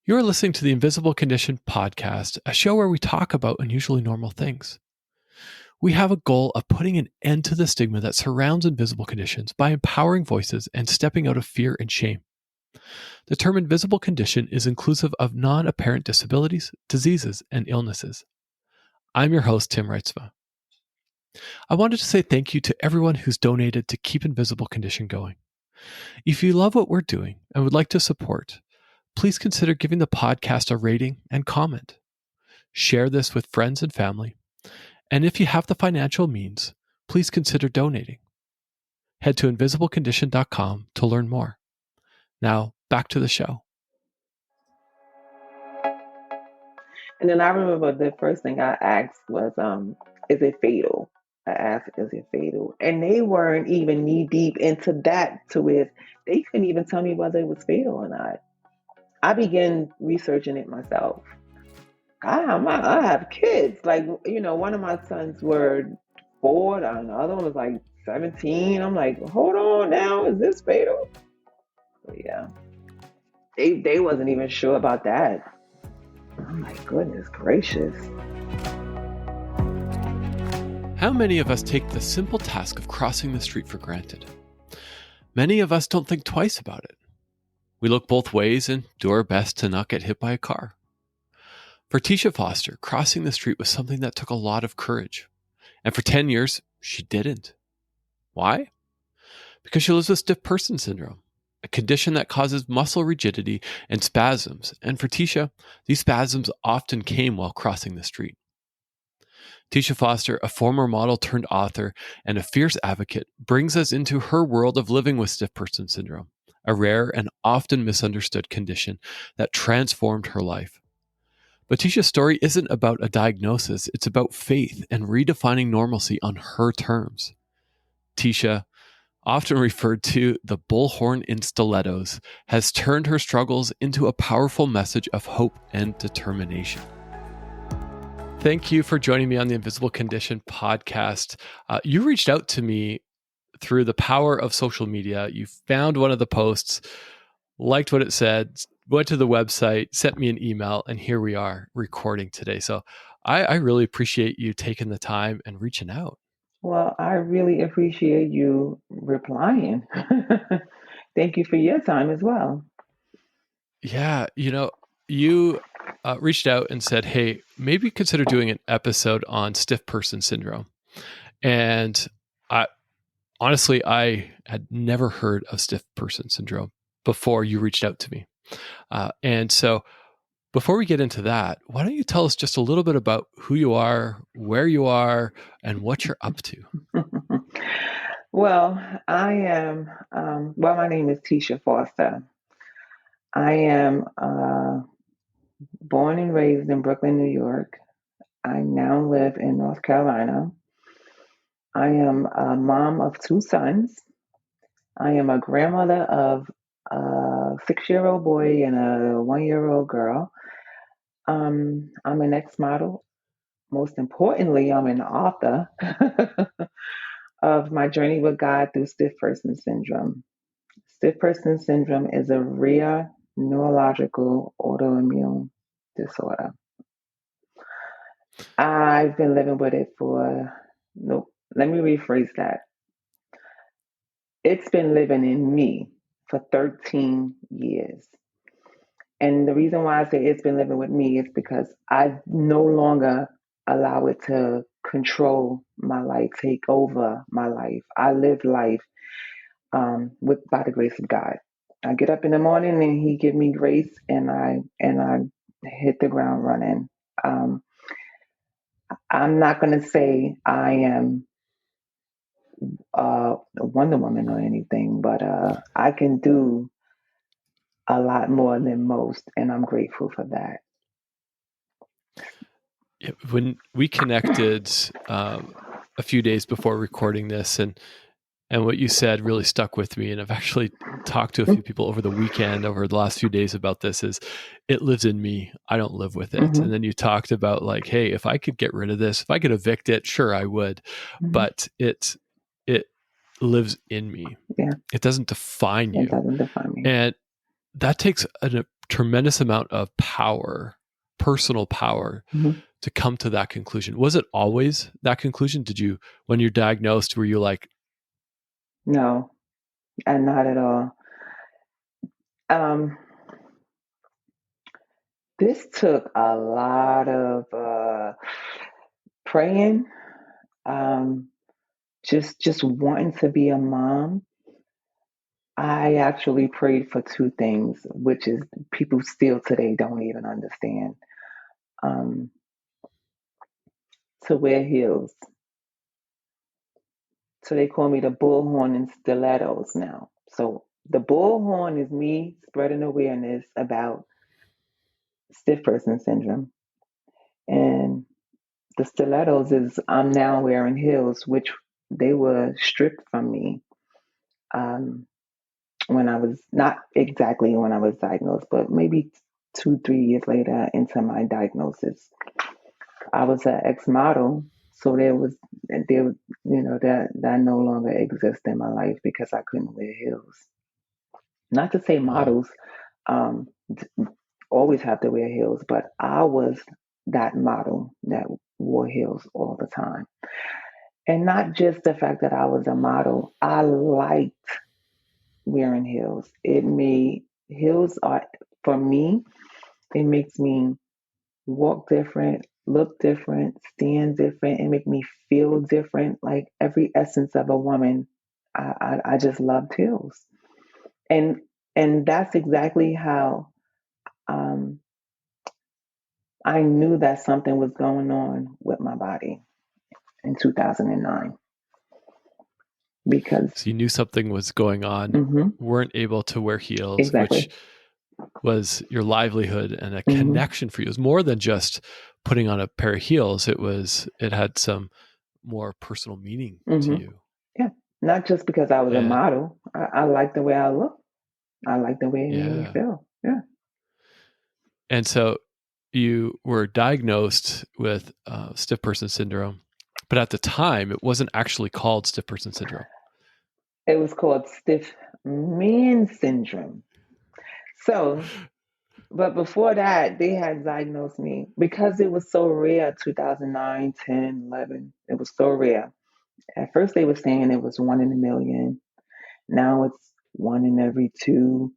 You're listening to the Invisible Condition podcast, a show where we talk about unusually normal things. We have a goal of putting an end to the stigma that surrounds invisible conditions by empowering voices and stepping out of fear and shame. The term invisible condition is inclusive of non-apparent disabilities, diseases, and illnesses. I'm your host, Tim Reitsma. I wanted to say thank you to everyone who's donated to keep Invisible Condition going. If you love what we're doing and would like to support, please consider giving the podcast a rating and comment. Share this with friends and family. And if you have the financial means, please consider donating. Head to invisiblecondition.com to learn more. Now, back to the show. And then I remember the first thing I asked was, is it fatal? I asked, is it fatal? And they weren't even knee deep into that to where they couldn't even tell me whether it was fatal or not. I began researching it myself. I have kids. Like, one of my sons were 4, and the other one was like 17. I'm like, hold on now, is this fatal? But yeah. They wasn't even sure about that. Oh my goodness gracious. How many of us take the simple task of crossing the street for granted? Many of us don't think twice about it. We look both ways and do our best to not get hit by a car. For Tisha Foster, crossing the street was something that took a lot of courage. And for 10 years, she didn't. Why? Because she lives with stiff person syndrome, a condition that causes muscle rigidity and spasms. And for Tisha, these spasms often came while crossing the street. Tisha Foster, a former model turned author and a fierce advocate, brings us into her world of living with stiff person syndrome, a rare and often misunderstood condition that transformed her life. But Tisha's story isn't about a diagnosis, it's about faith and redefining normalcy on her terms. Tisha, often referred to the bullhorn in stilettos, has turned her struggles into a powerful message of hope and determination. Thank you for joining me on the Invisible Condition podcast. You reached out to me through the power of social media. You found one of the posts, liked what it said, went to the website, sent me an email, and here we are recording today. So I really appreciate you taking the time and reaching out. Well, I really appreciate you replying. Thank you for your time as well. Yeah, you reached out and said, hey, maybe consider doing an episode on stiff person syndrome. And honestly, I had never heard of stiff person syndrome before you reached out to me. And so before we get into that, why don't you tell us just a little bit about who you are, where you are, and what you're up to? Well, I am, my name is Tisha Foster. I am born and raised in Brooklyn, New York. I now live in North Carolina. I am a mom of 2 sons. I am a grandmother of a 6-year-old boy and a 1-year-old girl. I'm an ex-model. Most importantly, I'm an author of my journey with God through stiff person syndrome. Stiff person syndrome is a rare neurological autoimmune disorder. I've been living with it let me rephrase that. It's been living in me for 13 years. And the reason why I say it's been living with me is because I no longer allow it to control my life, take over my life. I live life by the grace of God. I get up in the morning and He give me grace, and I hit the ground running. I'm not going to say I am a Wonder Woman or anything, but I can do a lot more than most, and I'm grateful for that. When we connected a few days before recording this, and what you said really stuck with me, and I've actually talked to a few people over the weekend, over the last few days about this, is it lives in me. I don't live with it. Mm-hmm. And then you talked about like, hey, if I could get rid of this, if I could evict it, sure, I would. Mm-hmm. But it lives in me. Yeah. It doesn't define you. It doesn't define me. And that takes a tremendous amount of power, personal power, Mhm. to come to that conclusion. Was it always that conclusion? Did you, when you're diagnosed, were you like, No, and not at all. Um, this took a lot of praying, um, just wanting to be a mom. I actually prayed for two things, which is people still today don't even understand. Um, to wear heels. So they call me the bullhorn and stilettos now. So the bullhorn is me spreading awareness about stiff person syndrome. And the stilettos is I'm now wearing heels, which they were stripped from me um, when I was not exactly when I was diagnosed, but maybe 2, 3 years later into my diagnosis. I was an ex-model, so that no longer exists in my life because I couldn't wear heels. Not to say wow, models um, always have to wear heels, but I was that model that wore heels all the time. And not just the fact that I was a model, I liked wearing heels. Heels are, for me, it makes me walk different, look different, stand different, and make me feel different. Like every essence of a woman, I just loved heels. And, and that's exactly how um, I knew that something was going on with my body in 2009 because, so you knew something was going on, hmm weren't able to wear heels, exactly. which was your livelihood and a hmm connection for you. It was more than just putting on a pair of heels. It had some more personal meaning to hmm you. Yeah. Not just because I was a And model. I like the way I look. I like the way it made me yeah. feel. Yeah. And so you were diagnosed with stiff person syndrome, but at the time it wasn't actually called stiff person syndrome. It was called stiff man syndrome. So, but before that, they had diagnosed me because it was so rare 2009, 10, 11. It was so rare. At first, they were saying it was 1 in a million. Now it's one in every two.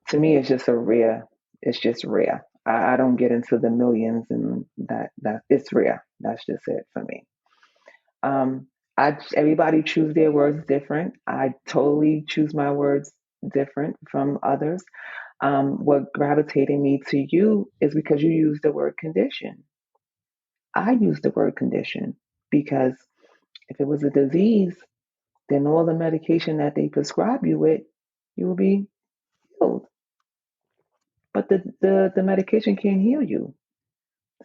To me, it's just rare. I don't get into the millions and that it's rare. That's just it for me. Um, everybody choose their words different. I totally choose my words different from others. What gravitated me to you is because you use the word condition. I use the word condition because if it was a disease, then all the medication that they prescribe you with, you will be healed. But the medication can't heal you,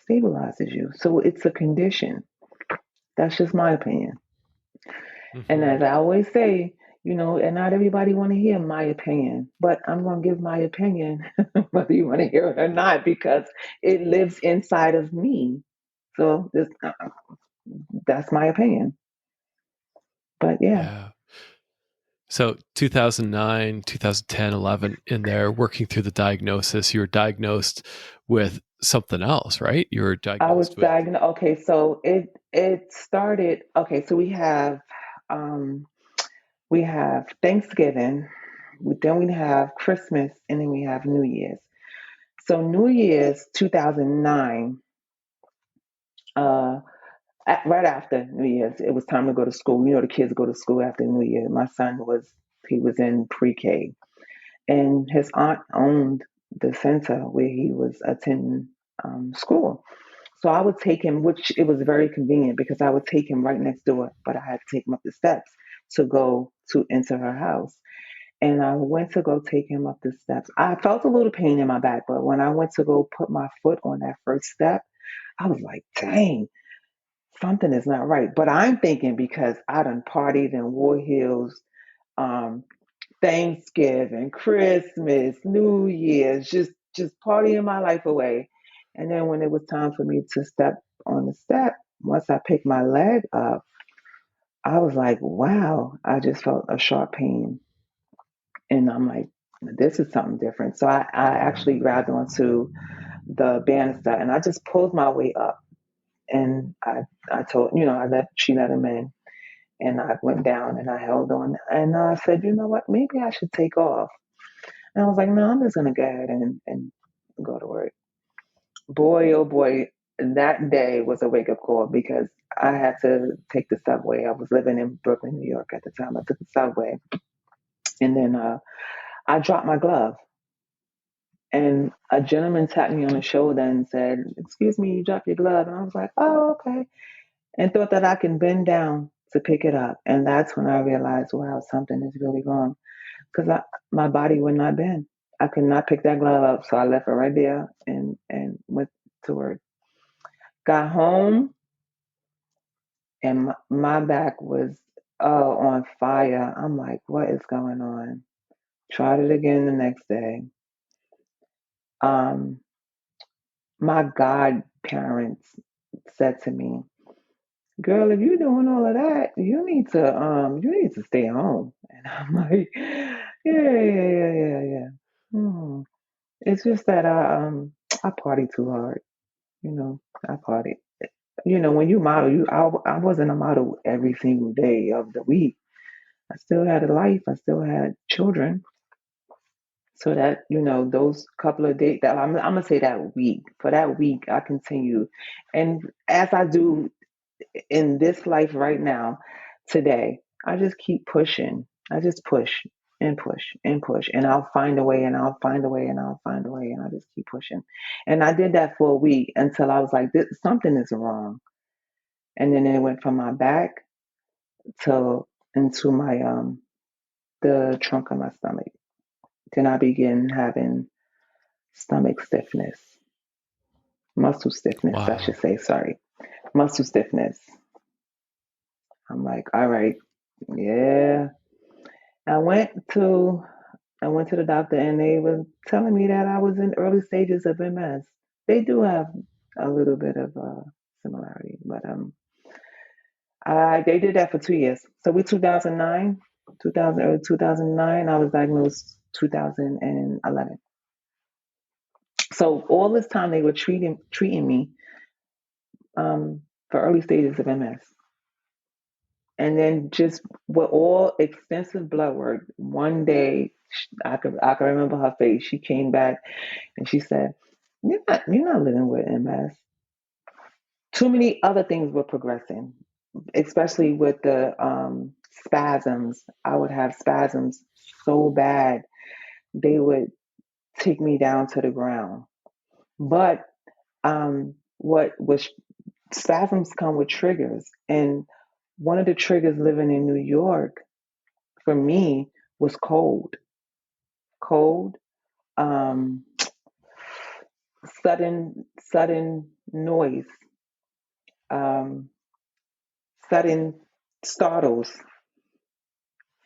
stabilizes you. So it's a condition. That's just my opinion. And Mm-hmm. as I always say, and not everybody want to hear my opinion, but I'm going to give my opinion whether you want to hear it or not because it lives inside of me. So that's my opinion. But yeah, Yeah. So 2009, 2010, 11, in there working through the diagnosis, you were diagnosed with something else, right? You were I was diagnosed with, diagnosed. Okay, so it started. Okay, so um, we have Thanksgiving, then we have Christmas, and then we have New Year's. So New Year's 2009, uh, right after New Year's, it was time to go to school. The kids go to school after New Year. My son he was in pre-K, and his aunt owned the center where he was attending school. So I would take him, which it was very convenient because I would take him right next door, but I had to take him up the steps to go to enter her house. And I went to go take him up the steps. I felt a little pain in my back, but when I went to go put my foot on that first step, I was like, dang, something is not right. But I'm thinking because I done partied and wore heels, um, Thanksgiving, Christmas, New Year's, just partying my life away. And then when it was time for me to step on the step, once I picked my leg up, I was like, wow, I just felt a sharp pain. And I'm like, this is something different. So I actually grabbed onto the banister and I just pulled my way up. And I told, she let him in. And I went down and I held on. And I said, you know what, maybe I should take off. And I was like, no, I'm just going to go ahead and go to work. Boy, oh boy, that day was a wake up call because I had to take the subway. I was living in Brooklyn, New York at the time. I took the subway and then I dropped my glove. And a gentleman tapped me on the shoulder and said, excuse me, you dropped your glove. And I was like, oh, okay. And thought that I can bend down to pick it up. And that's when I realized, wow, something is really wrong. Because my body would not bend. I could not pick that glove up. So I left it right there and went to work. Got home and my back was on fire. I'm like, what is going on? Tried it again the next day. Um, my godparents said to me, girl, if you're doing all of that, you need to stay home. And I'm like, yeah. Hmm. It's just that I party too hard, you know. I party. When you model, I wasn't a model every single day of the week. I still had a life. I still had children. So that, those couple of days that I'm gonna say that week, for that week, I continue. And as I do in this life right now, today, I just keep pushing. I just push and push and push, and I'll find a way, and I'll find a way, and I'll find a way, and I just keep pushing. And I did that for a week until I was like, something is wrong. And then it went from my back to into my the trunk of my stomach. Then I began having stomach stiffness, muscle stiffness, I should Wow. say. Sorry, muscle stiffness. I'm like, all right, yeah. I went to I went to the doctor and they were telling me that I was in early stages of MS. They do have a little bit of similarity, but they did that for 2 years. So we 2009, 2009, I was diagnosed 2011. So all this time they were treating me for early stages of MS. And then just with all extensive blood work, one day I can remember her face. She came back and she said, "You're not living with MS." Too many other things were progressing, especially with the spasms. I would have spasms so bad they would take me down to the ground. But what was spasms come with triggers, and one of the triggers living in New York for me was cold, cold, um, sudden noise, um, sudden startles.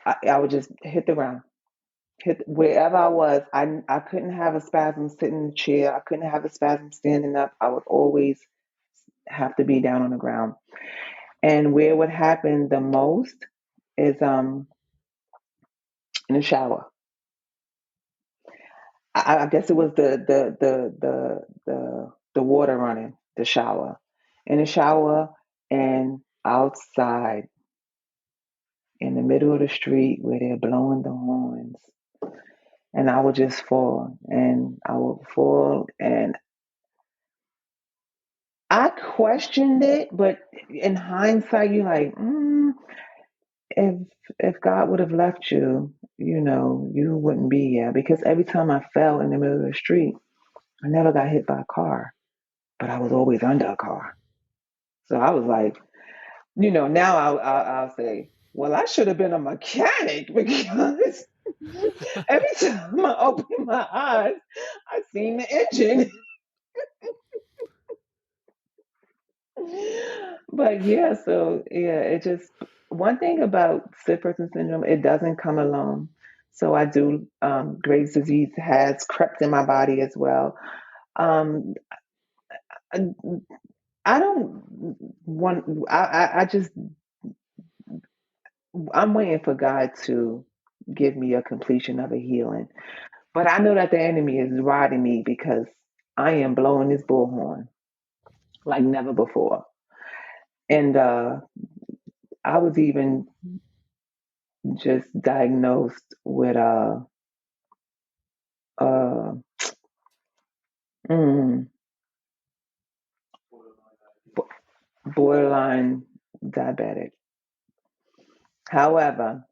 I would just hit the ground, hit wherever I was. I couldn't have a spasm sitting in the chair. I couldn't have a spasm standing up. I would always have to be down on the ground. And where it would happen the most is in the shower. I guess it was the water running, the shower, in the shower and outside in the middle of the street where they're blowing the horns, and I would just fall, and I would fall, and I questioned it, but in hindsight, you're like, if if God would have left you, you wouldn't be here because every time I fell in the middle of the street, I never got hit by a car, but I was always under a car. So I was like, now I'll say, well, I should have been a mechanic because every time I open my eyes, I seen the engine. But yeah, so yeah, it just one thing about sick person syndrome, it doesn't come alone. So I do Graves' disease has crept in my body as well. Um, I, I don't want. I just I'm waiting for God to give me a completion of a healing. But I know that the enemy is riding me because I am blowing this bullhorn like never before. And I was even just diagnosed with uh, mm, borderline diabetic. However,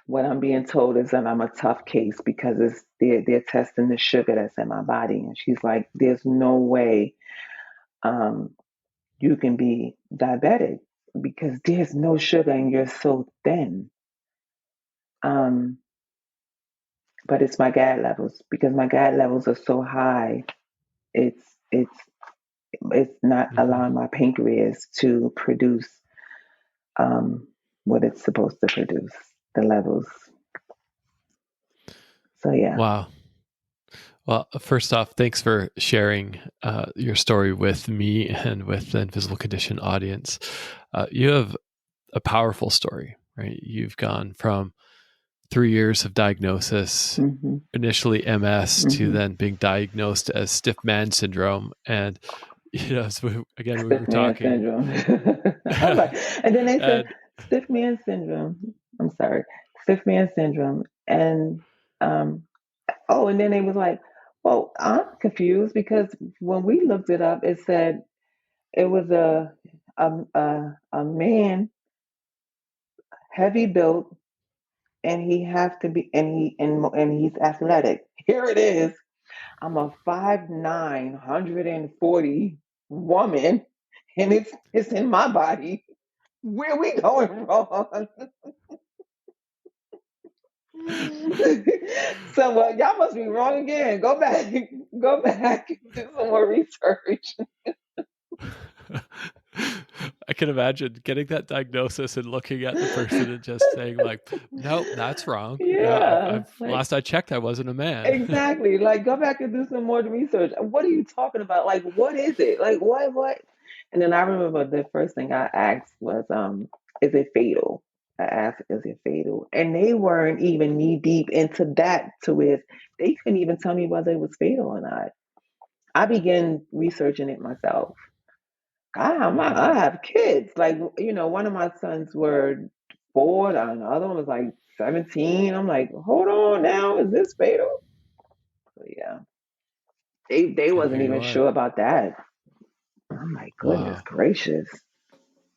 what I'm being told is that I'm a tough case because they're testing the sugar that's in my body, and she's like, "There's no way um, you can be diabetic because there's no sugar and you're so thin." Um, but it's my GAD levels because my GAD levels are so high. It's it's it's not Hmm. allowing my pancreas to produce um, what it's supposed to produce, the levels. So yeah. Wow. Well, first off, thanks for sharing your story with me and with the Invisible Condition audience. You have a powerful story, right? You've gone from 3 years of diagnosis, Hmm. initially MS, to Hmm. then being diagnosed as stiff man syndrome. And, so again, we Stiff were man talking. syndrome. I was like, and then they said And stiff man syndrome. I'm sorry, stiff man syndrome. And um, oh, and then they was like, well, I'm confused because when we looked it up, it said it was a man heavy built and he have to be and he's athletic. Here it is. I'm a 5'9", 140 woman, and it's in my body. Where we going wrong? So y'all must be wrong again. Go back, do some more research. I can imagine getting that diagnosis and looking at the person and just saying like, "Nope, that's wrong. Yeah, I've like last I checked, I wasn't a man." exactly. Like go back and do some more research. What are you talking about? Like what is it? Like what? And then I remember the first thing I asked was, is it fatal? I asked, is it fatal? And they weren't even knee deep into that to where they couldn't even tell me whether it was fatal or not. I began researching it myself. I Hmm. have kids. Like, one of my sons were 4, and the other one was like 17. I'm like, hold on now, is this fatal? So yeah, they And wasn't here you even are. sure about that. I'm like, goodness Wow. gracious.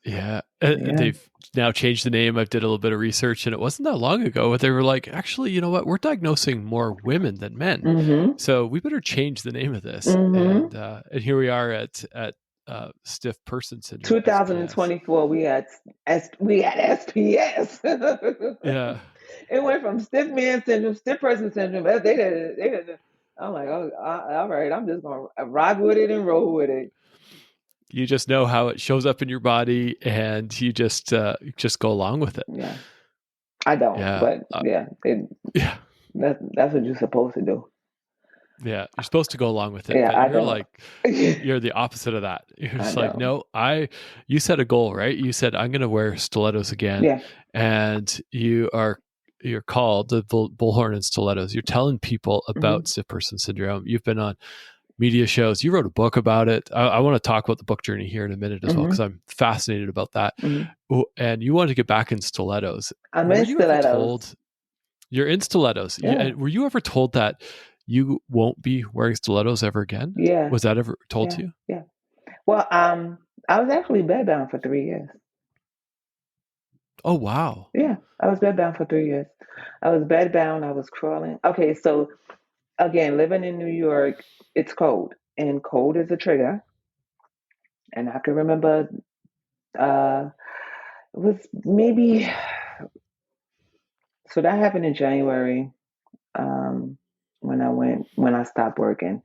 Yeah. Yeah. They've now changed the name. I did a little bit of research and it wasn't that long ago, but they were like, actually, you know what? We're diagnosing more women than men. Mm-hmm. So we better change the name of this. Mm-hmm. And here we are at stiff person syndrome, SPS. 2024, we had SPS. Yeah. It went from stiff man syndrome, stiff person syndrome. They did. I'm like, oh, all right. I'm just gonna rock with it and roll with it. You just know how it shows up in your body and you just go along with it. Yeah, I don't, Yeah. but yeah, Yeah. that's what you're supposed to do. Yeah. You're supposed to go along with it, Yeah, but I don't. you're the opposite of that. You're I just like, don't. no, you set a goal, right? You said, I'm going to wear stilettos again. Yeah. And you're called the bullhorn and stilettos. You're telling people Hmm. about stiff person syndrome. You've been on media shows. You wrote a book about it. I want to talk about the book journey here in a minute as well, because Hmm. I'm fascinated about that. Hmm. Oh, and you wanted to get back in stilettos. I'm Were in you ever stilettos. told you're in stilettos? Yeah. And were you ever told that you won't be wearing stilettos ever again? Yeah. Was that ever told Yeah. to you? Yeah. Well, I was actually bedbound for 3 years. Oh, wow. Yeah, I was bedbound for 3 years. I was bedbound. I was crawling. Okay, so again, living in New York, it's cold, and cold is a trigger. And I can remember it was maybe so that happened in January, um, when I stopped working,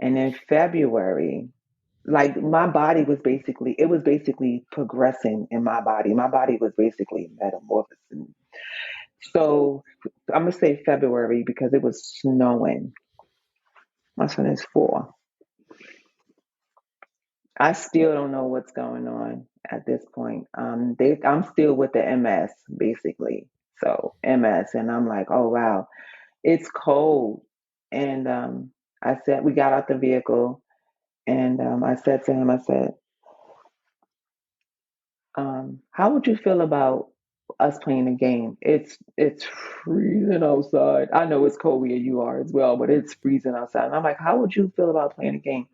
and in February, like my body was basically progressing in my body. My body was basically metamorphosing. So I'm gonna say February because it was snowing. My son is 4. I still don't know what's going on at this point. I'm still with the MS basically. So MS, and I'm like, oh wow, it's cold. And I said, we got out the vehicle, and I said to him, I said, how would you feel about us playing a game? It's freezing outside. I know it's cold where you are as well, but it's freezing outside. And I'm like, how would you feel about playing a game?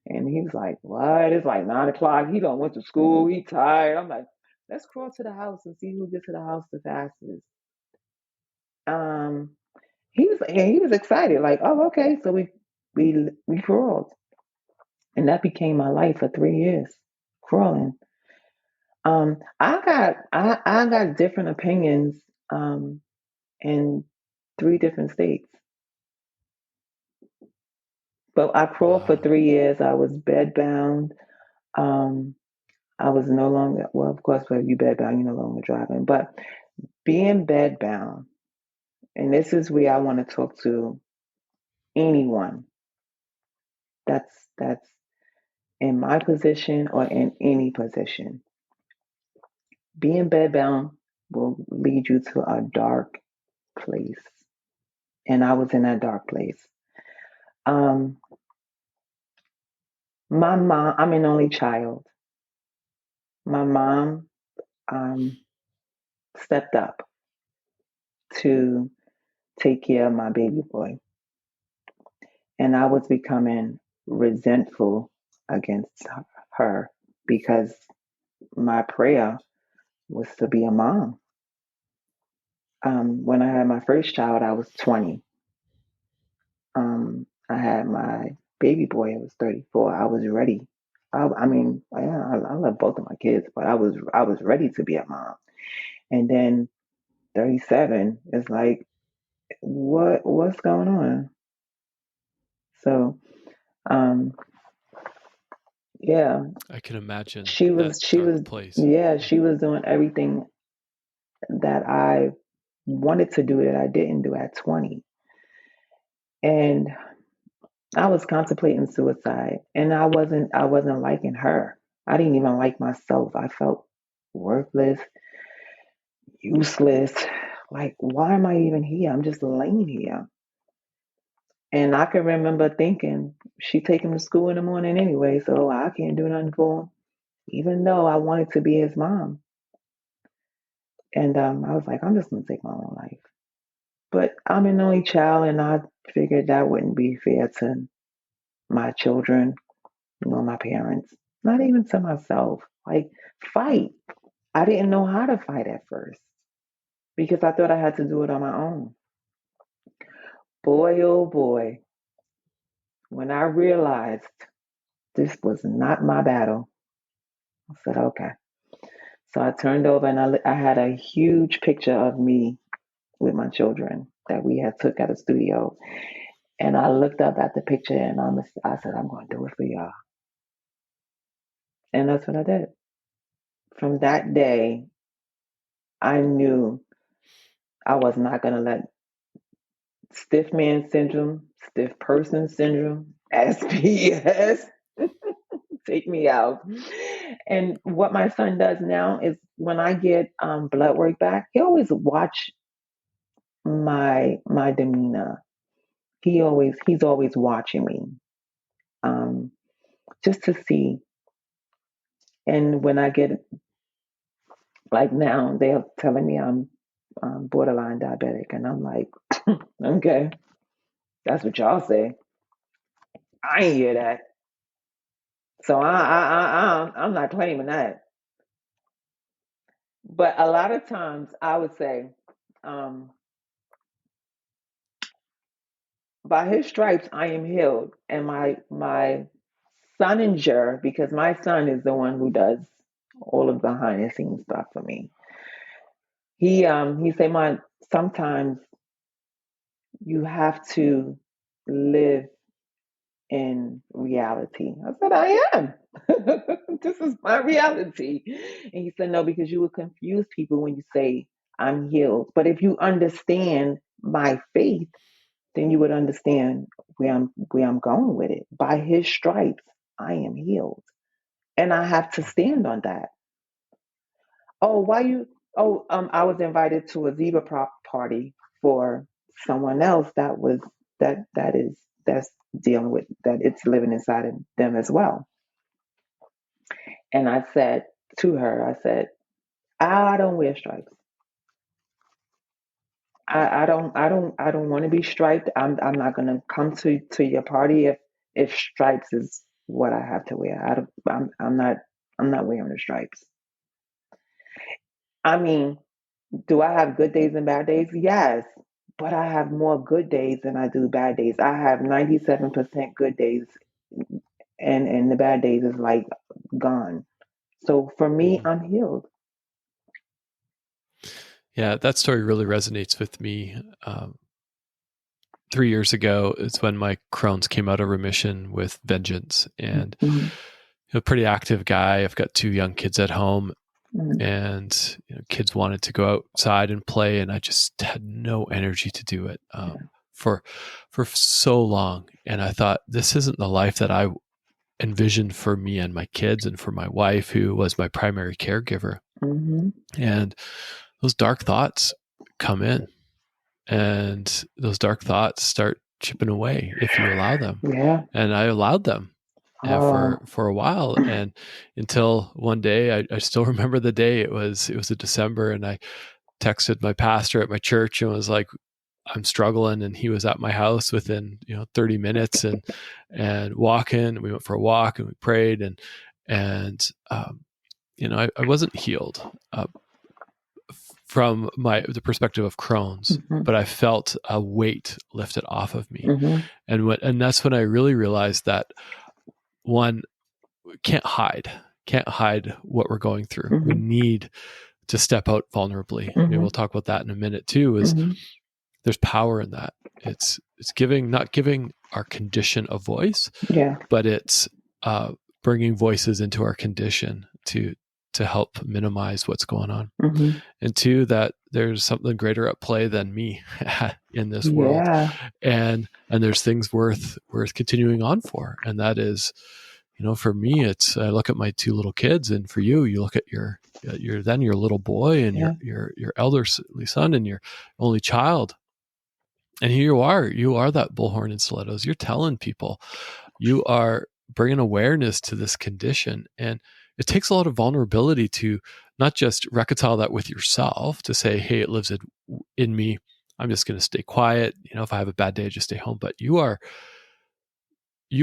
And he was like, what? It's like 9 o'clock. He done went to school. He tired. I'm like, let's crawl to the house and see who gets to the house the fastest. Um, he was excited, like, oh, okay. So we crawled, and that became my life for 3 years, crawling. I got different opinions in 3 different states, but I crawled for Wow. 3 years. I was bedbound. Um, I was no longer, well, of course, when you bedbound, you're no longer driving, but being bedbound, and this is where I want to talk to anyone that's in my position or in any position. Being bedbound will lead you to a dark place. And I was in that dark place. Um, my mom, I'm an only child. My mom stepped up to take care of my baby boy. And I was becoming resentful against her because my prayer was to be a mom. When I had my first child, I was 20. I had my baby boy, I was 34. I was ready. I mean, yeah, I love both of my kids, but I was ready to be a mom. And then 37 is like, what's going on? So, um, yeah, I can imagine she that was she was dark place. yeah, she was doing everything that I wanted to do that I didn't do at 20. And I was contemplating suicide, and I wasn't liking her. I didn't even like myself. I felt worthless, useless. Like, why am I even here? I'm just laying here. And I can remember thinking, she take him to school in the morning anyway, so I can't do nothing for him, even though I wanted to be his mom. And I was like, I'm just gonna take my own life. But I'm an only child, and I figured that wouldn't be fair to my children nor my parents, not even to myself. Like, fight. I didn't know how to fight at first because I thought I had to do it on my own. Boy, oh boy, when I realized this was not my battle, I said, okay. So I turned over, and I had a huge picture of me with my children that we had took at a studio. And I looked up at the picture, and I said, I'm going to do it for y'all. And that's what I did. From that day, I knew I was not going to let stiff man syndrome, stiff person syndrome, SPS take me out. And what my son does now is when I get blood work back, he always watch my demeanor. He's always watching me, um, just to see. And when I get, like, now, they're telling me I'm borderline diabetic, and I'm like, okay, that's what y'all say. I ain't hear that, so I'm not claiming that. But a lot of times, I would say, um, by his stripes I am healed, and my soninger, because my son is the one who does all of the behind the scenes stuff for me. He say, "My sometimes you have to live in reality." I said, I am. This is my reality. And he said, no, because you will confuse people when you say I'm healed. But if you understand my faith, then you would understand where I'm going with it. By his stripes, I am healed. And I have to stand on that. Oh, why you? Oh, I was invited to a zebra prop party for someone else that's dealing with that. It's living inside of them as well. And I said to her, I said, I don't wear stripes. I don't want to be striped. I'm not gonna come to your party if stripes is what I have to wear. I'm not wearing the stripes. I mean, do I have good days and bad days? Yes. But I have more good days than I do bad days. I have 97% good days, and the bad days is like gone. So for me, Mhm. I'm healed. Yeah, that story really resonates with me. 3 years ago is when my Crohn's came out of remission with vengeance, and Mhm, a pretty active guy. I've got 2 young kids at home, mhm, and kids wanted to go outside and play, and I just had no energy to do it yeah. for so long. And I thought, this isn't the life that I envisioned for me and my kids, and for my wife, who was my primary caregiver. Mhm, And those dark thoughts come in, and those dark thoughts start chipping away if you allow them. yeah. And I allowed them Oh. for a while, and until one day, I still remember the day. It was a December, and I texted my pastor at my church and was like, I'm struggling. And he was at my house within 30 minutes, and walking. We went for a walk and we prayed, and I wasn't healed from the perspective of Crohn's, Mhm, but I felt a weight lifted off of me. mhm, And that's when I really realized that, one, can't hide what we're going through. We mhm, need to step out vulnerably. Maybe mhm, we'll talk about that in a minute too. Is mhm. there's power in that. It's giving, not giving our condition a voice, Yeah. but it's bringing voices into our condition to help minimize what's going on. Mhm. And two, that there's something greater at play than me in this world, Yeah. and there's things worth continuing on for. And that is, for me, it's, I look at my 2 little kids, and for you, you look at your little boy, and Yeah. your elderly son, and your only child. And here you are that bullhorn in stilettos. You're telling people, you are bringing awareness to this condition. And it takes a lot of vulnerability to not just reconcile that with yourself, to say, hey, it lives in me. I'm just going to stay quiet. If I have a bad day, I just stay home. But you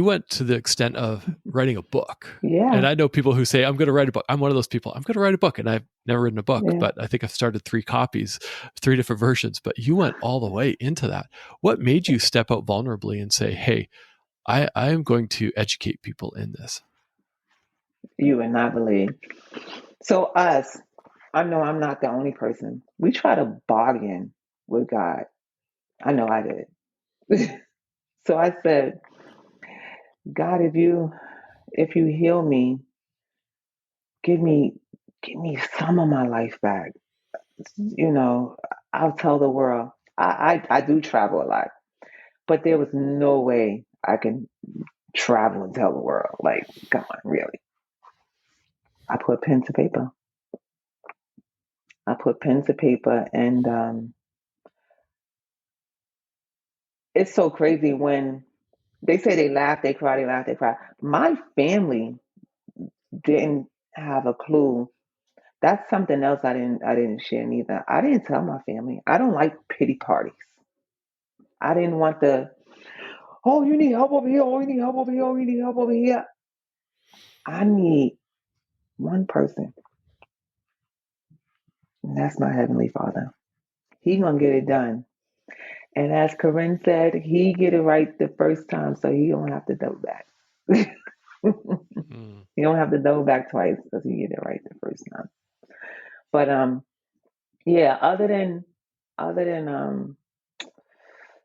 went to the extent of writing a book. And Yeah. I know people who say, I'm going to write a book. I'm one of those people. I'm going to write a book. And I've never written a book, Yeah. but I think I've started 3 copies, 3 different versions. But you went all the way into that. What made you step out vulnerably and say, hey, I am going to educate people in this? You would not believe. So us, I know I'm not the only person. We try to bargain with God. I know I did. So I said, God, if you heal me, give me give me some of my life back. You know, I'll tell the world. I do travel a lot, but there was no way I can travel and tell the world. Like, come on, really. I put pen to paper. I put pen to paper, and it's so crazy when they say they laugh, they cry, they laugh, they cry. My family didn't have a clue. That's something else I didn't share neither. I didn't tell my family. I don't like pity parties. I didn't want the, oh, you need help over here, oh, you need help over here, oh, you need help over here. I need one person, and that's my heavenly father. He gonna get it done. And as Corinne said, he get it right the first time, so he don't have to double back. Mm. You don't have to double back twice because he get it right the first time. But yeah, other than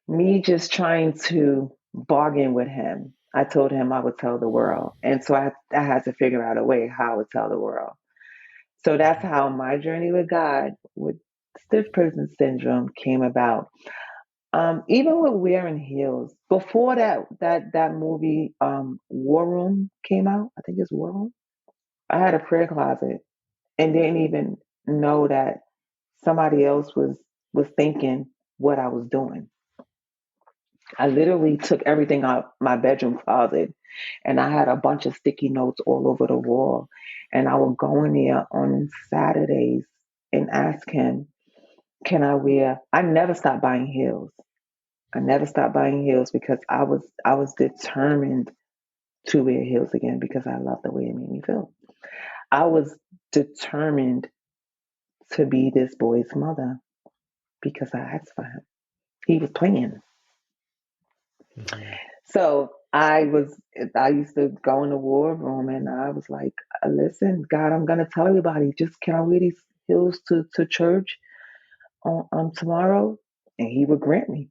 me just trying to bargain with him, I told him I would tell the world, and so I had to figure out a way how I would tell the world. So that's Mhm. how my journey with God, with stiff person syndrome, came about. Even with wearing heels, before that movie, War Room came out, I think it's War Room. I had a prayer closet and didn't even know that. somebody else was thinking what I was doing. I literally took everything out my bedroom closet and I had a bunch of sticky notes all over the wall. And I would go in there on Saturdays and ask him, can I wear? I never stopped buying heels. I never stopped buying heels because I was determined to wear heels again because I love the way it made me feel. I was determined to be this boy's mother because I asked for him. He was playing. Mm-hmm. So I used to go in the war room and I was like, listen, God, I'm going to tell everybody, just can I wear these heels to church on tomorrow? And he would grant me.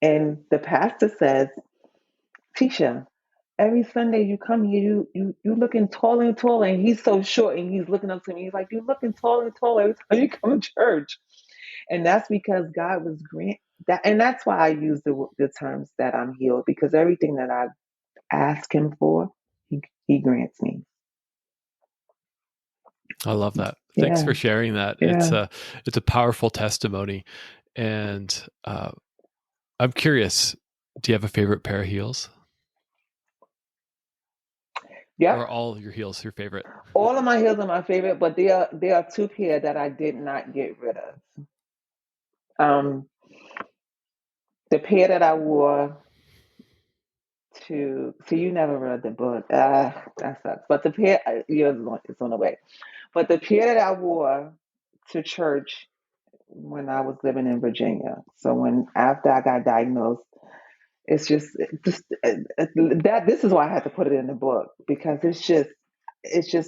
And the pastor says, Tisha, every Sunday you come here, you looking taller and taller. And he's so short and he's looking up to me. He's like, you're looking taller and taller every time you come to church. And that's because God was grant that. And that's why I use the terms that I'm healed, because everything that I ask him for, he grants me. I love that. Thanks Yeah, for sharing that. yeah, It's a powerful testimony, and I'm curious. Do you have a favorite pair of heels, or yep. all your heels your favorite? All of my heels are my favorite, but there are two pair that I did not get rid of. Um, the pair that I wore to see, you never read the book. That sucks. But the pair it's on the way. But the pair that I wore to church when I was living in Virginia. So when after I got diagnosed, that this is why I had to put it in the book, because it's just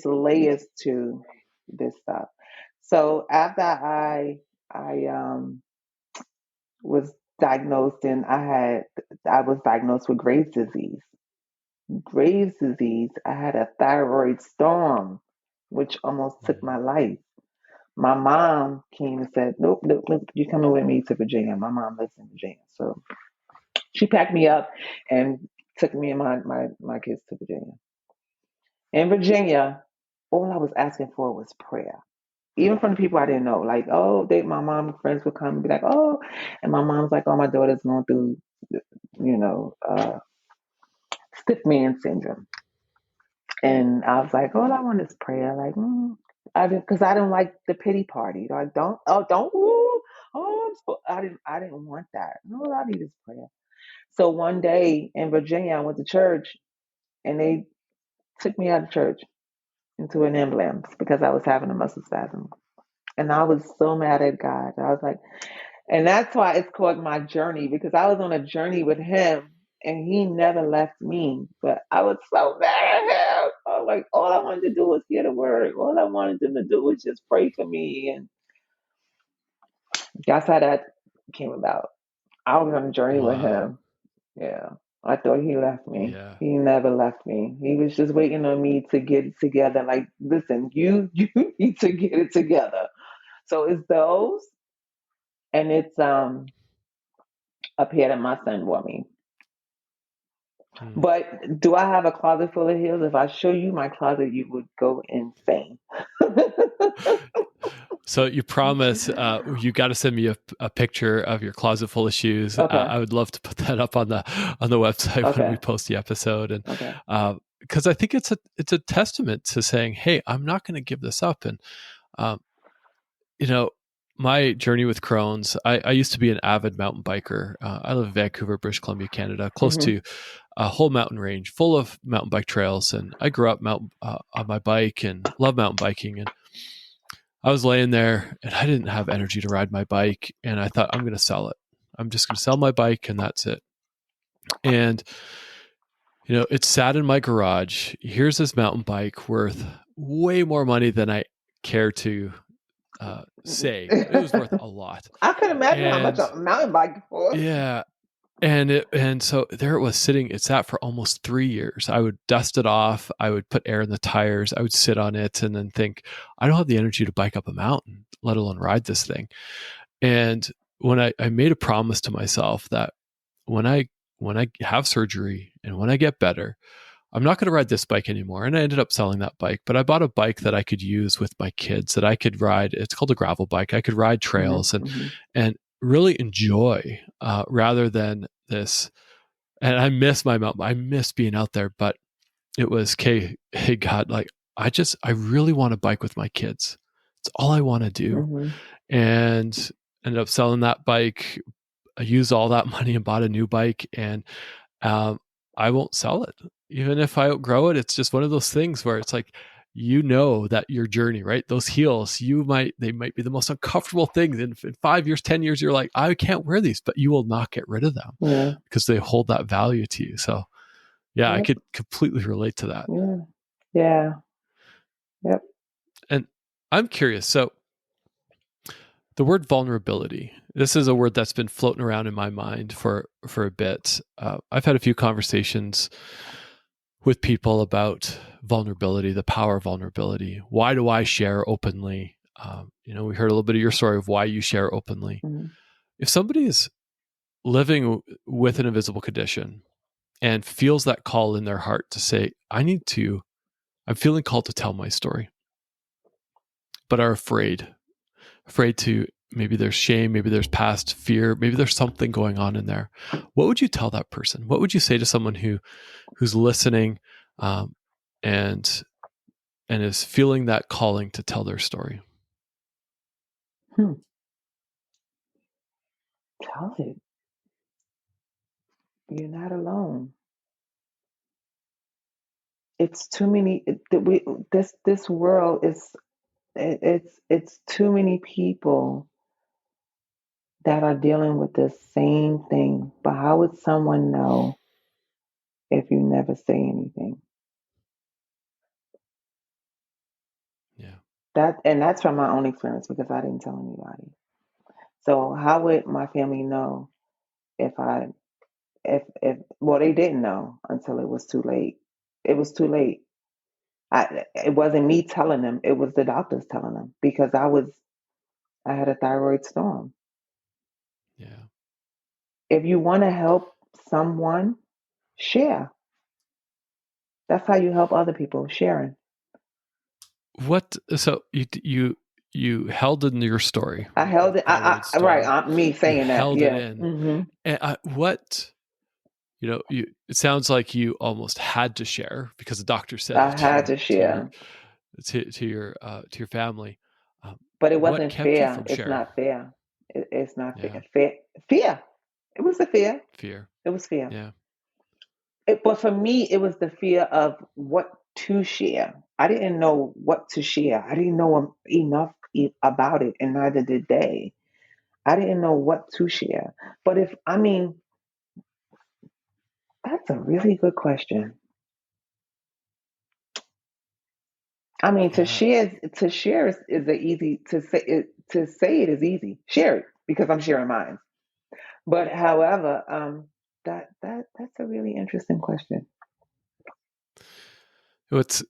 layers to this stuff. So after I was diagnosed and I was diagnosed with Graves' disease. Graves' disease. I had a thyroid storm, which almost took my life. My mom came and said, "Nope, nope, nope, you're coming with me to Virginia." My mom lives in Virginia, so she packed me up and took me and my kids to Virginia. In Virginia, all I was asking for was prayer. Even from the people I didn't know, like, oh, my mom friends would come and be like, oh, and my mom's like, oh, my daughter's going through, you know, stiff man syndrome. And I was like, all I want is prayer. Like, because I didn't like the pity party. Like, don't, ooh, oh, I didn't want that. No, all I need is prayer. So one day in Virginia, I went to church and they took me out of church into an ambulance because I was having a muscle spasm. And I was so mad at God. I was like, and that's why it's called my journey, because I was on a journey with him and he never left me. But I was so mad at him. I was like, all I wanted to do was hear the word. All I wanted him to do was just pray for me. And that's how that came about. I was on a journey with Wow. him. Yeah. I thought he left me. Yeah. He never left me. He was just waiting on me to get it together. Like, listen, you need to get it together. So it's those, and it's up here that my son bought me. Hmm. But do I have a closet full of heels? If I show you my closet, you would go insane. So you promise you got to send me a picture of your closet full of shoes. Okay. I would love to put that up on the website when we Okay. post the episode, and Okay. because I think it's a testament to saying, hey, I'm not going to give this up. And um, you know, my journey with Crohn's, I used to be an avid mountain biker. I live in Vancouver, British Columbia, Canada, close Hmm. to a whole mountain range full of mountain bike trails. And I grew up on my bike and love mountain biking. And I was laying there and I didn't have energy to ride my bike. And I thought, I'm going to sell it. I'm just going to sell my bike and that's it. And, it sat in my garage. Here's this mountain bike worth way more money than I care to say, but it was worth a lot. I could imagine how much And a mountain bike for. yeah, and so there it was sitting. It sat for almost 3 years. I would dust it off. I would put air in the tires. I would sit on it and then think, I don't have the energy to bike up a mountain, let alone ride this thing. And when I made a promise to myself that when I have surgery and when I get better, I'm not going to ride this bike anymore. And I ended up selling that bike, but I bought a bike that I could use with my kids, that I could ride. It's called a gravel bike. I could ride trails and really enjoy, rather than this. And I miss my mountain. I miss being out there, but it was, okay, hey God, like I really want a bike with my kids. It's all I want to do. And ended up selling that bike. I used all that money and bought a new bike, and I won't sell it. Even if I outgrow it, it's just one of those things where it's like, that your journey, right? Those heels, they might be the most uncomfortable things. And in 5 years, 10 years, you're like, I can't wear these, but you will not get rid of them because they hold that value to you. So I could completely relate to that. Yeah. Yep. And I'm curious. So the word vulnerability, this is a word that's been floating around in my mind for a bit. I've had a few conversations with people about vulnerability, the power of vulnerability. Why do I share openly? We heard a little bit of your story of why you share openly. If somebody is living with an invisible condition and feels that call in their heart to say, I'm feeling called to tell my story, but are afraid to, maybe there's shame, maybe there's past fear, maybe there's something going on in there. What would you tell that person? What would you say to someone who's listening, and is feeling that calling to tell their story? Tell it. You're not alone. It's too many. This world is. It's too many people that are dealing with the same thing. But how would someone know if you never say anything? Yeah. That's from my own experience, because I didn't tell anybody. So how would my family know if well, they didn't know until it was too late. It was too late. It wasn't me telling them, it was the doctors telling them, because I had a thyroid storm. Yeah. If you want to help someone, share. That's how you help other people, sharing. So you held in your story. I held it. Right. Me saying that. Held Yeah. it in. And it sounds like you almost had to share because the doctor said I had to share. to your family. But it what wasn't kept you fair. from It's sharing? not fair. It's not fair. Fear. It was the fear. Fear. It was fear. Yeah. But for me, it was the fear of what to share. I didn't know what to share. I didn't know enough about it, and neither did they. I didn't know what to share. But that's a really good question. To share is a easy to say it is easy. Share it because I'm sharing mine. But however, that's a really interesting question. What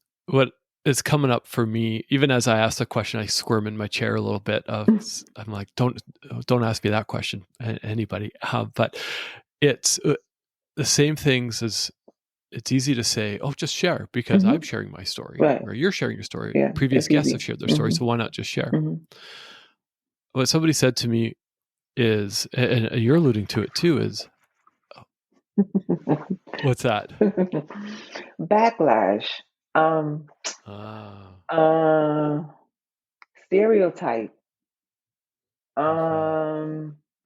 is coming up for me, even as I ask the question, I squirm in my chair a little bit. I'm like, don't ask me that question, anybody. But it's the same things as. It's easy to say, oh, just share because I'm sharing my story, Right. or you're sharing your story. Yeah, Previous it's guests easy. have shared their story, so why not just share? What somebody said to me is, and you're alluding to it too, is, what's that? Backlash. Stereotype.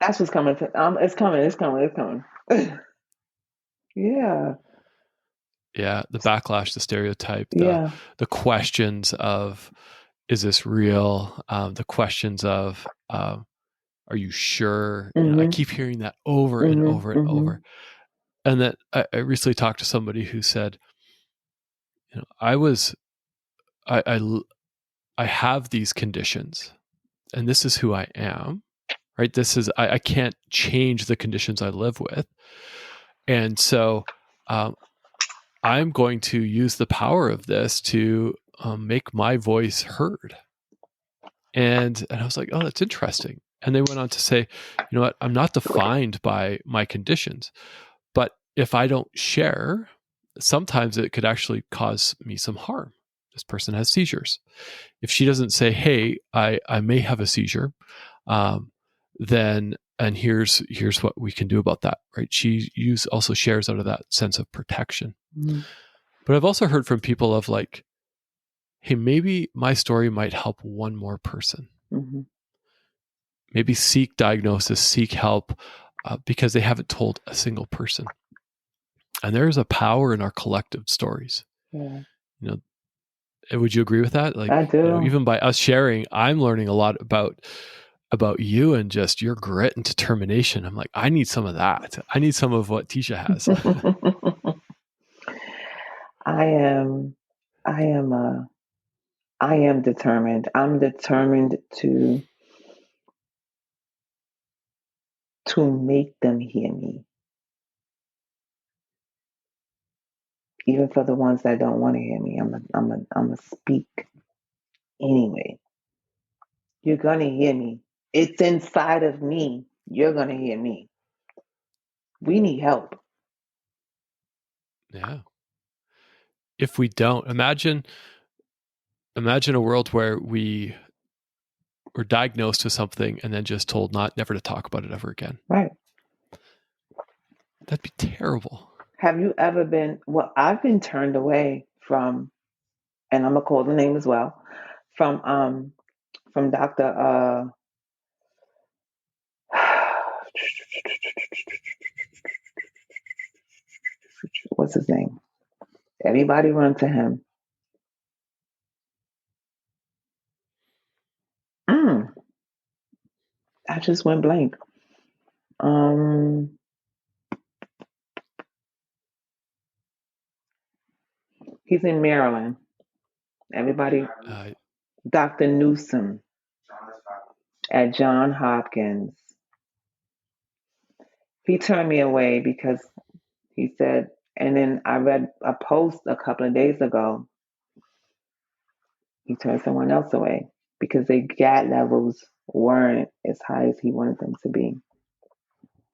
That's what's coming. It's coming. It's coming. It's coming. Yeah. Yeah, the backlash, the stereotype, Yeah. the questions of, is this real? The questions of, are you sure? I keep hearing that over and over and over. And that I recently talked to somebody who said, I have these conditions, and this is who I am, right? This is, I can't change the conditions I live with. And so I'm going to use the power of this to make my voice heard. And I was like, oh, that's interesting. And they went on to say, you know what? I'm not defined by my conditions, but if I don't share, sometimes it could actually cause me some harm. This person has seizures. If she doesn't say, hey, I may have a seizure, then, and here's what we can do about that, right? She also shares out of that sense of protection. Mm-hmm. But I've also heard from people of like, hey, maybe my story might help one more person. Mm-hmm. Maybe seek diagnosis, seek help, because they haven't told a single person. And there's a power in our collective stories. Yeah. You know, would you agree with that? Like, I do. you know, even by us sharing, I'm learning a lot about you and just your grit and determination. I'm like, I need some of that. I need some of what Tisha has. I am determined. I'm determined to make them hear me. Even for the ones that don't want to hear me, I'm a speak anyway. You're gonna hear me. It's inside of me. You're gonna hear me. We need help. Yeah. If we don't, imagine a world where we were diagnosed with something and then just told never to talk about it ever again. Right. That'd be terrible. Have you ever been? Well, I've been turned away from, and I'm gonna call the name as well, from Dr. What's his name? Everybody run to him. I just went blank. He's in Maryland. Everybody, Dr. Newsom at John Hopkins. He turned me away because he said, and then I read a post a couple of days ago. He turned someone else away because their GAD levels weren't as high as he wanted them to be.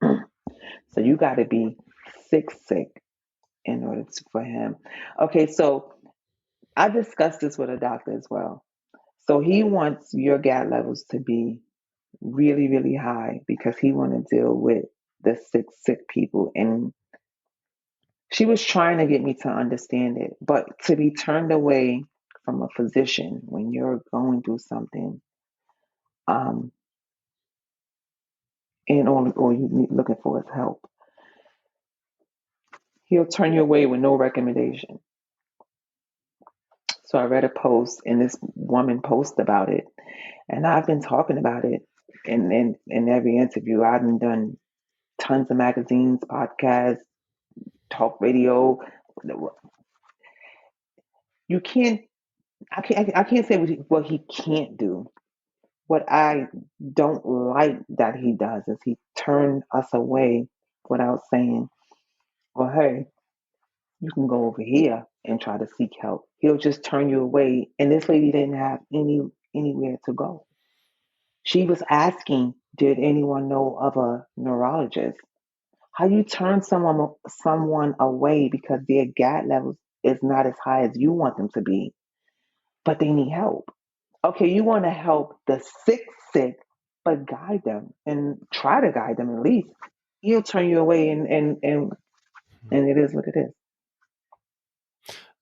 So you got to be sick in order for him. Okay, so I discussed this with a doctor as well. So he wants your GAD levels to be really, really high because he want to deal with the sick people. And she was trying to get me to understand it, but to be turned away from a physician when you're going through something, and or you looking for his help, he'll turn you away with no recommendation. So I read a post, and this woman posted about it, and I've been talking about it in every interview. I've been done tons of magazines, podcasts, talk radio. You can't. I can't say what he can't do. What I don't like that he does is he turned us away without saying, well, hey, you can go over here and try to seek help. He'll just turn you away. And this lady didn't have anywhere to go. She was asking, did anyone know of a neurologist? How you turn someone away because their GAD levels is not as high as you want them to be, but they need help. Okay, you want to help the sick, but guide them and try to guide them at least. He'll turn you away, and it is what it is.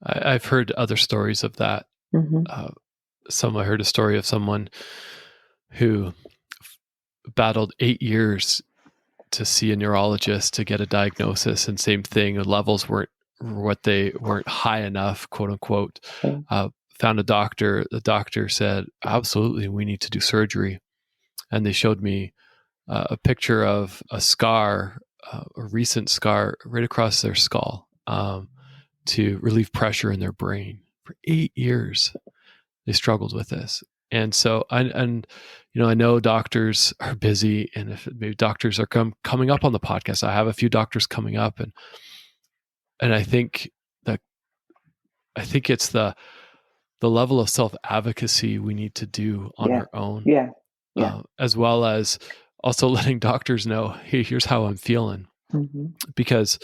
I've heard other stories of that. Mm-hmm. I heard a story of someone who battled 8 years to see a neurologist to get a diagnosis, and same thing, the levels weren't high enough, quote unquote. Found a doctor. The doctor said, absolutely, we need to do surgery. And they showed me a picture of a scar, a recent scar right across their skull, to relieve pressure in their brain. For 8 years, they struggled with this. And so, I know doctors are busy, and if maybe doctors are coming up on the podcast, I have a few doctors coming up, and I think it's the level of self-advocacy we need to do on our own. Yeah. As well as also letting doctors know, hey, here's how I'm feeling. Mm-hmm. Because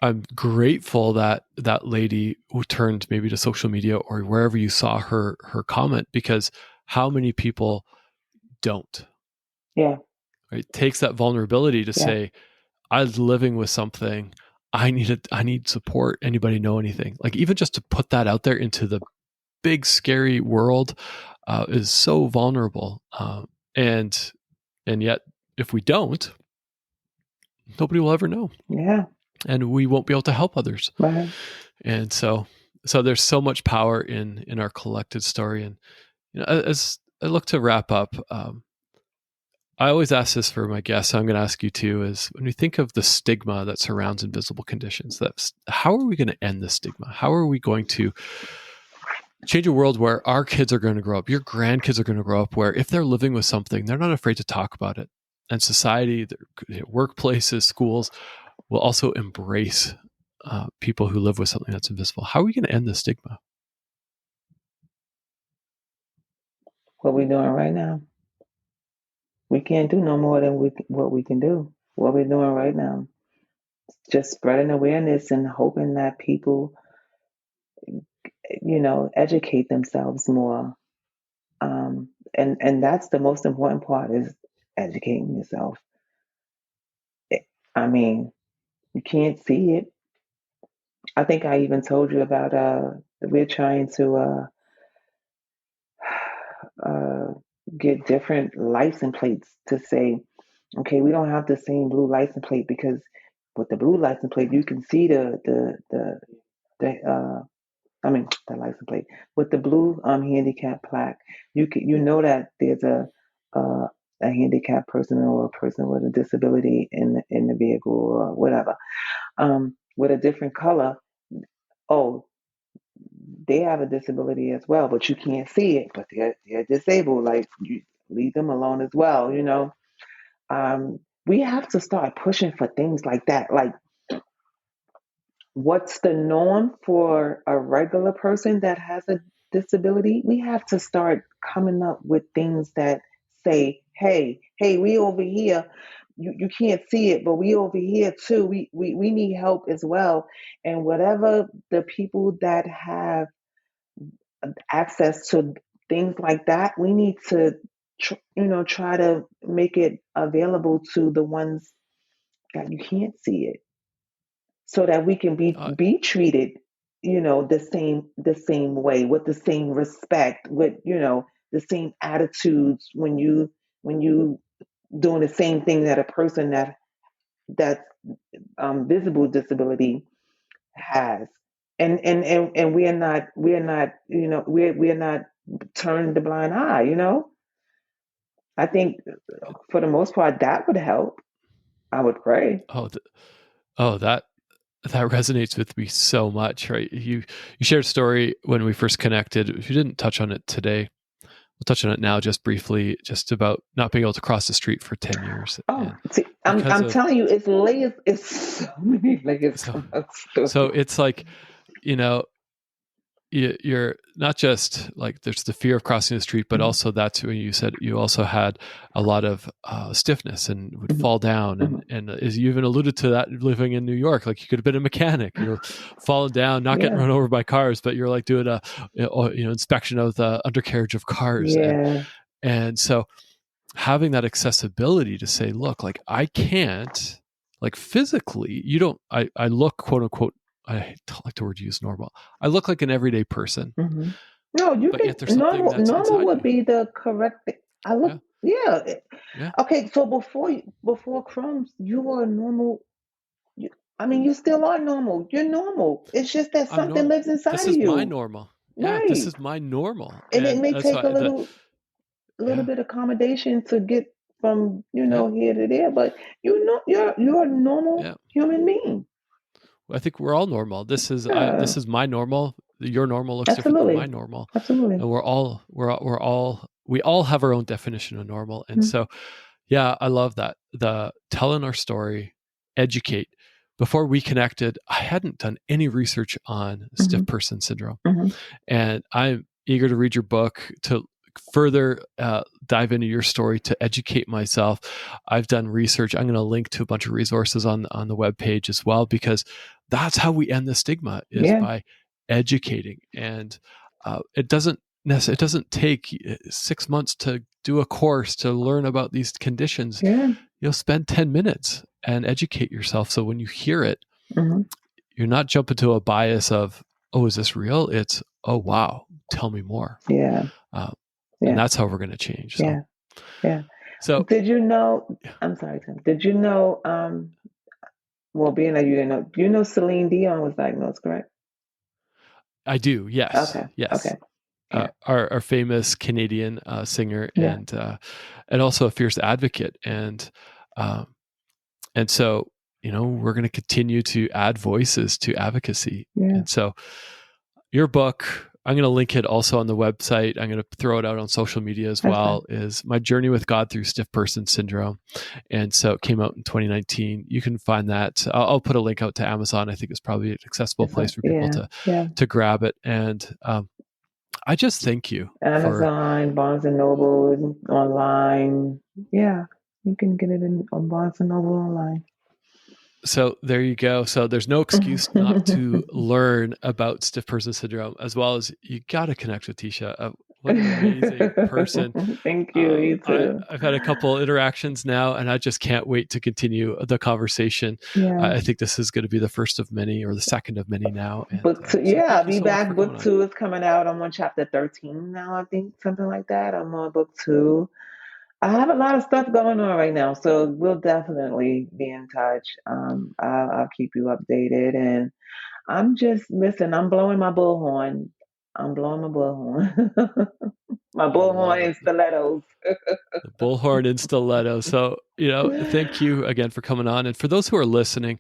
I'm grateful that that lady who turned maybe to social media or wherever you saw her comment, because how many people don't? Yeah. Right? It takes that vulnerability to Yeah. say, I was living with something. I need support. Anybody know anything? Like, even just to put that out there into the big, scary world is so vulnerable. And yet, if we don't, nobody will ever know. Yeah. And we won't be able to help others. Right. And so there's so much power in our collected story. And as I look to wrap up, I always ask this for my guests. So I'm going to ask you too: is when we think of the stigma that surrounds invisible conditions, that's how are we going to end the stigma? How are we going to change a world where our kids are going to grow up, your grandkids are going to grow up, where if they're living with something, they're not afraid to talk about it, and society, workplaces, schools will also embrace people who live with something that's invisible. How are we going to end the stigma? What we doing right now? We can't do no more than what we can do. What we're doing right now, just spreading awareness and hoping that people, educate themselves more. And that's the most important part is educating yourself. I mean, you can't see it. I think I even told you about we're trying to uh, get different license plates to say, okay, we don't have the same blue license plate because with the blue license plate you can see the I mean the license plate with the blue handicap plaque. You know that there's uh, a handicapped person or a person with a disability in the vehicle or whatever with a different color. Oh, they have a disability as well, but you can't see it, but they're disabled. Like you leave them alone as well. We have to start pushing for things like that. Like, what's the norm for a regular person that has a disability? We have to start coming up with things that say, hey, we over here. You can't see it, but we over here too. We need help as well. And whatever the people that have access to things like that, we need to, try to make it available to the ones that you can't see it, so that we can Uh, be treated, the same way, with the same respect, with the same attitudes when you doing the same thing that a person that's visible disability has. And we're not we're not turning the blind eye. I think for the most part that would help. I would pray. oh, that resonates with me so much, right? You shared a story when we first connected. If you didn't touch on it today, we'll touch on it now just briefly, just about not being able to cross the street for 10 years. Oh, And see, I'm because I'm of, telling you, it's layers. It's so many layers so, to my story. it's like, you know, you're not just like there's the fear of crossing the street, but Mhm, also that's when you said you also had a lot of stiffness and would mhm, fall down. mhm. And as you even alluded to that living in New York, like you could have been a mechanic, falling down, not getting Yeah, run over by cars, but you're like doing a inspection of the undercarriage of cars. yeah. And so having that accessibility to say, look, like I can't, like physically, you don't, I look, quote unquote, I don't like the word use normal. I look like an everyday person, Hmm. No, you but can yet there's something normal. that's Normal inside would you. be the correct thing. I look. Yeah. Yeah. Yeah. Okay. So before crumbs, you were normal. You, I mean, you still are normal. You're normal. It's just that I'm something normal. lives inside This of is my you, normal. Yeah. This right? is my normal. And it And may that's take why a little yeah. bit of accommodation to get from Yeah. here to there, but you're a normal Yeah. human being. I think we're all normal. Yeah, This is my normal. Your normal looks different than my absolutely, normal. absolutely. And we all have our own definition of normal. And Mm-hmm. so yeah, I love that. The telling our story, educate. Before we connected, I hadn't done any research on stiff Mm-hmm. person syndrome. Mm-hmm. And I'm eager to read your book to further dive into your story, to educate myself. I've done research. I'm going to link to a bunch of resources on the webpage as well, because that's how we end the stigma, is Yeah. by educating. And it doesn't take 6 months to do a course to learn about these conditions. Yeah. You'll spend 10 minutes and educate yourself. So when you hear it, Mm-hmm. you're not jumping to a bias of, oh, is this real? It's, oh, wow, tell me more. Yeah. And Yeah. that's how we're going to change. Yeah. Yeah. So Did you know? I'm sorry, Tim. Did you know? Well, being that you didn't know, do you know Celine Dion was diagnosed, correct? I do. Yes. Okay. Yes. Okay. Yeah. Our famous Canadian singer, Yeah. and also a fierce advocate. Um, and so, we're going to continue to add voices to advocacy. Yeah. And so your book, I'm going to link it also on the website. I'm going to throw it out on social media as That's well, is My Journey with God Through Stiff Person Syndrome. And so it came out in 2019. You can find that. I'll put a link out to Amazon. I think it's probably an accessible place for people to grab it. And I just thank you for Amazon, Barnes and Noble, online. Yeah, you can get it on Barnes and Noble online. So there you go. So there's no excuse not to learn about stiff person syndrome, as well as you got to connect with Tisha. What an amazing person. Thank you. You too. I've had a couple interactions now, and I just can't wait to continue the conversation. Yeah. I think this is going to be the first of many, or the second of many now. And, book two. So I'll thank you be so much back. for Book coming on. 2 is coming out. I'm on chapter 13 now, I think, something like that. I'm on book 2. I have a lot of stuff going on right now, so we'll definitely be in touch. I'll keep you updated, and I'm just listen. I'm blowing my bullhorn. I'm blowing my bullhorn. My I love bullhorn it. and stilettos. The bullhorn and stiletto. So, thank you again for coming on. And for those who are listening,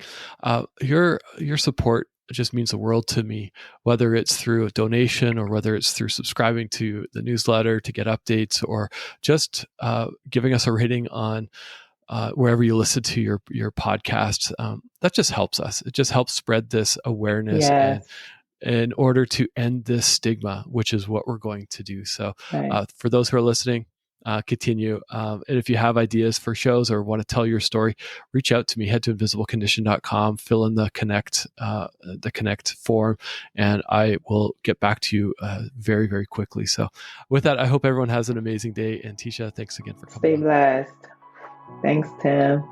your support just means the world to me, whether it's through a donation or whether it's through subscribing to the newsletter to get updates, or just giving us a rating on wherever you listen to your podcast. That just helps us. It just helps spread this awareness, and Yes. in order to end this stigma, which is what we're going to do. So Right. for those who are listening, continue. And if you have ideas for shows or want to tell your story, reach out to me. Head to invisiblecondition.com, fill in the connect form, and I will get back to you very, very quickly. So with that, I hope everyone has an amazing day. And Tisha, thanks again for coming Stay on. blessed. Thanks, Tim.